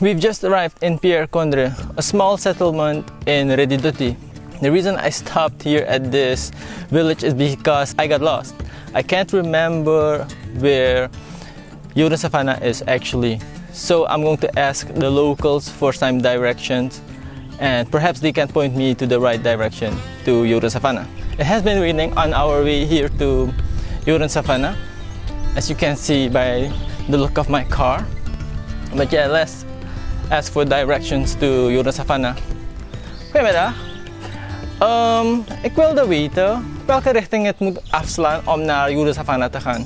We've just arrived in Pierre Condre, a small settlement in Redi, Doti. The reason I stopped here at this village is because I got lost. I can't remember where Jodensavanne is actually. So I'm going to ask the locals for some directions, and perhaps they can point me to the right direction to Jodensavanne. It has been raining on our way here to Jodensavanne, as you can see by the look of my car. But yeah, let's ask for directions to Jodensavanne. Goedemiddag. Ik wilde weten welke richting het moet afslaan om naar Jodensavanne te gaan. Dan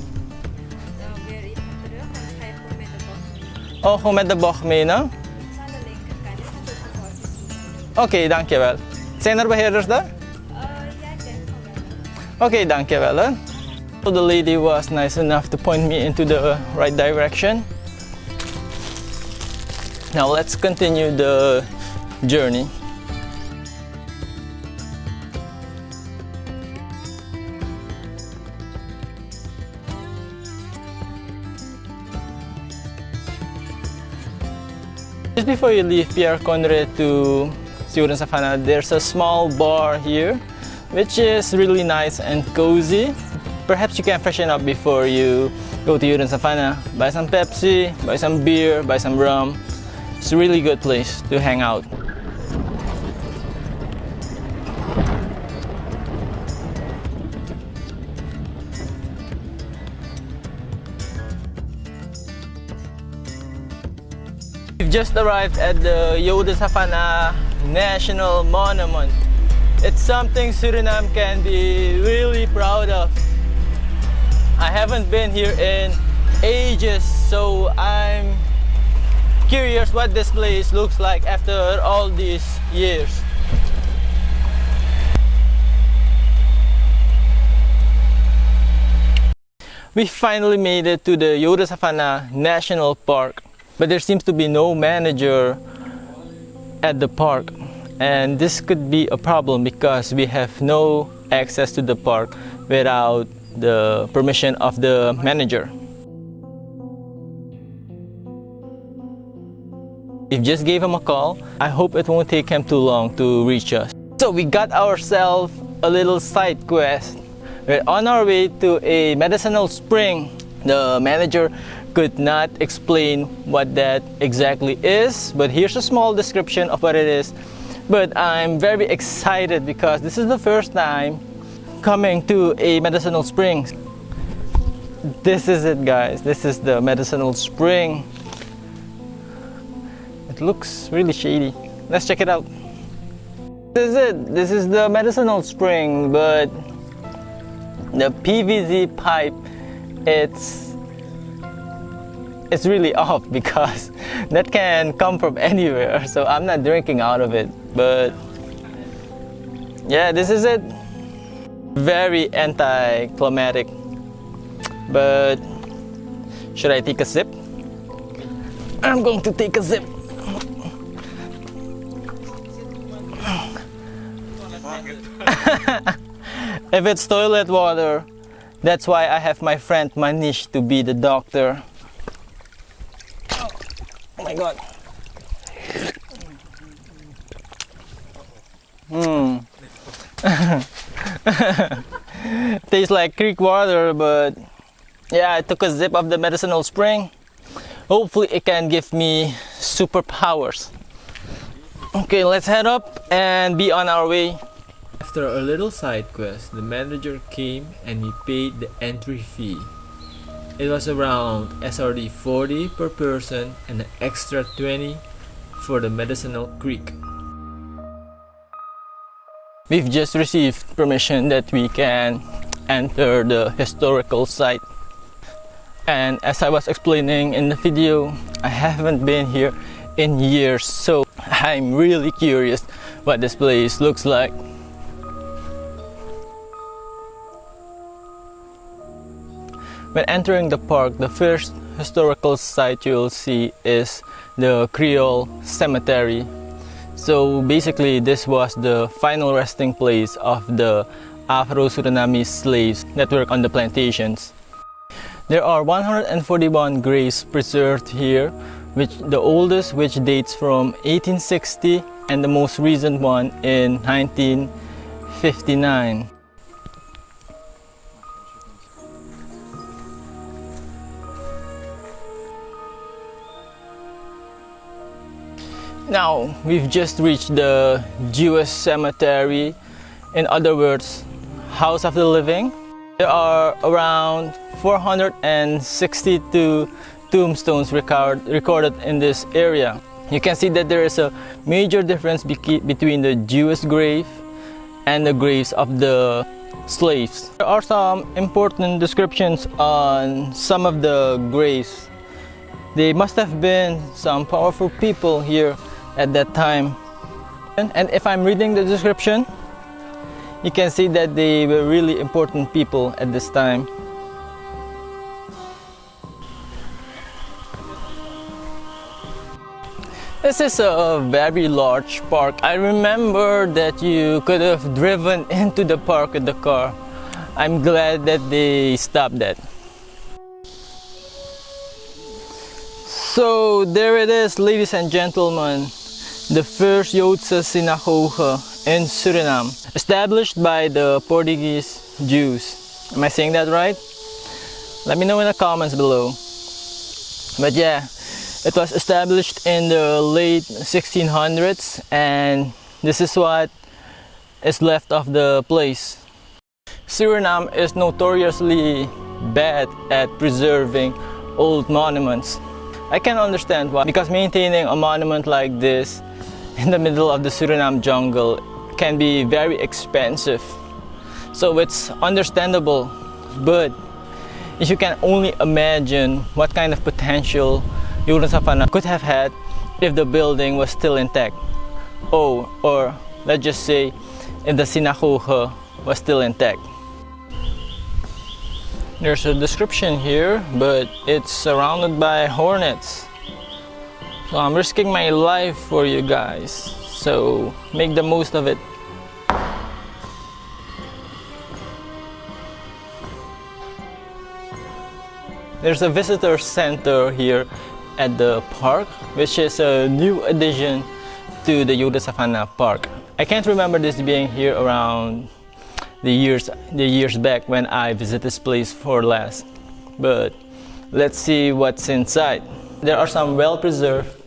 weer even terug en dan ga je gewoon met de bocht. Oh, gewoon met de bocht mee, no? Aan de linkerkant, dit is ook een bordje. Oké, dankjewel. Zijn er beheerders daar? Ja, ik denk van wel. Oké, dankjewel. Hè. So the lady was nice enough to point me into the right direction. Now let's continue the journey. Just before you leave Pierre Condre to Jodensavanne, there's a small bar here, which is really nice and cozy. Perhaps you can freshen up before you go to Jodensavanne. Buy some Pepsi, buy some beer, buy some rum. It's a really good place to hang out. We've just arrived at the Jodensavanne National Monument. It's something Suriname can be really proud of. I haven't been here in ages, so I'm curious what this place looks like after all these years. We finally made it to the Jodensavanne National Park, but there seems to be no manager at the park, and this could be a problem because we have no access to the park without the permission of the manager. We just gave him a call. I hope it won't take him too long to reach us. So we got ourselves a little side quest. We're on our way to a medicinal spring. The manager could not explain what that exactly is, but here's a small description of what it is. But I'm very excited because this is the first time coming to a medicinal spring. This is it, guys. This is the medicinal spring. It looks really shady. Let's check it out. This is it. This is the medicinal spring, but the PVC pipe, it's really off because that can come from anywhere. So I'm not drinking out of it. But yeah, this is it. Very anticlimactic. But should I take a sip? I'm going to take a sip. If it's toilet water, that's why I have my friend Manish to be the doctor. Oh my god. Tastes like creek water, but yeah, I took a sip of the medicinal spring. Hopefully it can give me superpowers. Okay, let's head up and be on our way. After a little side quest, the manager came and we paid the entry fee. It was around SRD 40 per person and an extra 20 for the medicinal creek. We've just received permission that we can enter the historical site. And as I was explaining in the video, I haven't been here in years, so I'm really curious what this place looks like. When entering the park, the first historical site you'll see is the Creole cemetery. So basically this was the final resting place of the Afro-Surinamese slaves that worked on the plantations. There are 141 graves preserved here, the oldest which dates from 1860 and the most recent one in 1959. Now we've just reached the Jewish cemetery, in other words, House of the Living. There are around 462 tombstones recorded in this area. You can see that there is a major difference between the Jewish grave and the graves of the slaves. There are some important descriptions on some of the graves. They must have been some powerful people here at that time. And if I'm reading the description, you can see that they were really important people at this time. This is a very large park. I remember that you could have driven into the park with the car. I'm glad that they stopped that. So there it is, ladies and gentlemen, the first Joodse synagogue in Suriname, established by the Portuguese Jews. Am I saying that right? Let me know in the comments below. But yeah, it was established in the late 1600s, and this is what is left of the place. Suriname is notoriously bad at preserving old monuments. I can understand why, because maintaining a monument like this in the middle of the Suriname jungle can be very expensive. So it's understandable, but if you can only imagine what kind of potential Jodensavanne could have had if the building was still intact. Or let's just say if the synagogue was still intact. There's a description here, but it's surrounded by hornets. So I'm risking my life for you guys. So make the most of it. There's a visitor center here at the park, which is a new addition to the Jodensavanne Park. I can't remember this being here around the years back when I visited this place for last. But let's see what's inside. There are some well-preserved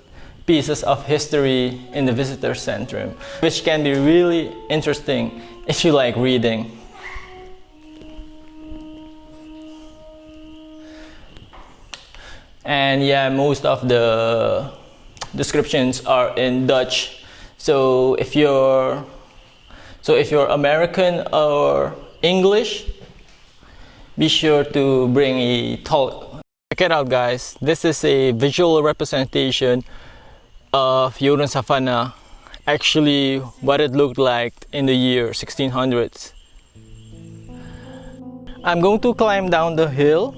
pieces of history in the visitor center, which can be really interesting if you like reading. And yeah, most of the descriptions are in Dutch. So if you're American or English, be sure to bring a talk. Check it out, guys. This is a visual representation of Jodensavanne, actually what it looked like in the year 1600s. I'm going to climb down the hill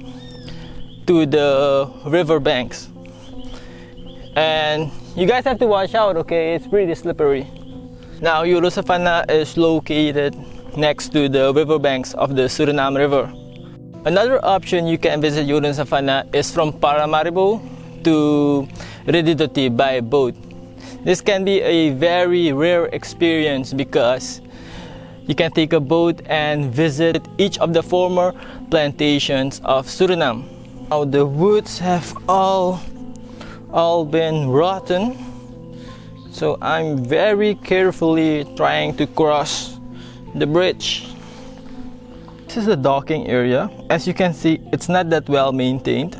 to the river banks, and you guys have to watch out, okay? It's pretty slippery. Now Jodensavanne is located next to the riverbanks of the Suriname River. Another option you can visit Jodensavanne is from Paramaribo to Redi by boat. This can be a very rare experience because you can take a boat and visit each of the former plantations of Suriname. Now the woods have all been rotten, so I'm very carefully trying to cross the bridge. This is the docking area. As you can see, it's not that well maintained,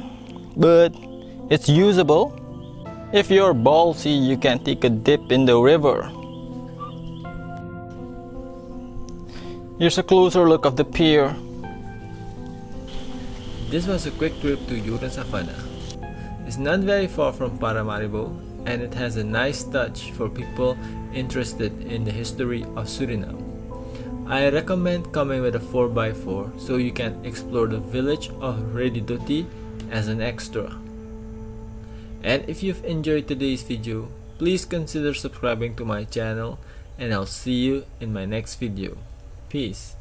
but it's usable. If you're ballsy, you can take a dip in the river. Here's a closer look of the pier. This was a quick trip to Jodensavanne. It's not very far from Paramaribo, and it has a nice touch for people interested in the history of Suriname. I recommend coming with a 4x4 so you can explore the village of Redi as an extra. And if you've enjoyed today's video, please consider subscribing to my channel, and I'll see you in my next video. Peace.